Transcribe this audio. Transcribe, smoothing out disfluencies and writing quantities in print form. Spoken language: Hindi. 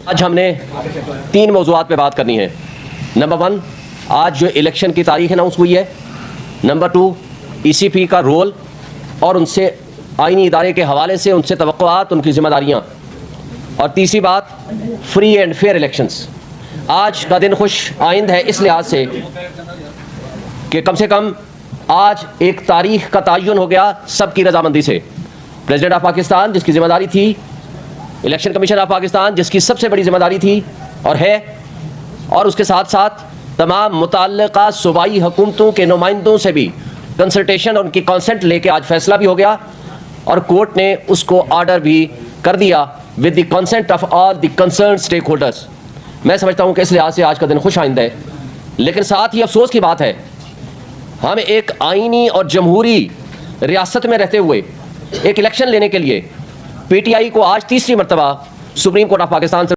आज हमने 3 मौज़ूआत पे बात करनी है। नंबर 1, आज जो इलेक्शन की तारीख अनाउंस हुई है। नंबर 2, ECP का रोल और उनसे आईनी इदारे के हवाले से उनसे तवक्कुआत, उनकी ज़िम्मेदारियाँ। और तीसरी बात, फ्री एंड फेयर इलेक्शंस। आज का दिन खुश आइंद है इस लिहाज से कि कम से कम आज एक तारीख का तयन हो गया सबकी रजामंदी से। प्रेसिडेंट ऑफ पाकिस्तान जिसकी ज़िम्मेदारी थी, इलेक्शन कमीशन ऑफ पाकिस्तान जिसकी सबसे बड़ी ज़िम्मेदारी थी और है, और उसके साथ साथ तमाम मुतल्लिका सूबाई हुकूमतों के नुमाइंदों से भी कंसल्टेशन और उनकी कॉन्सेंट लेके आज फैसला भी हो गया और कोर्ट ने उसको ऑर्डर भी कर दिया with the consent of all the concern stakeholders. मैं समझता हूँ कि इस लिहाज से आज का दिन खुश आइंद है। लेकिन साथ ही अफसोस की बात है, हम एक आइनी और जमहूरी रियासत में रहते हुए एक इलेक्शन लेने के लिए PTI को आज तीसरी मरतबा सुप्रीम कोर्ट ऑफ पाकिस्तान से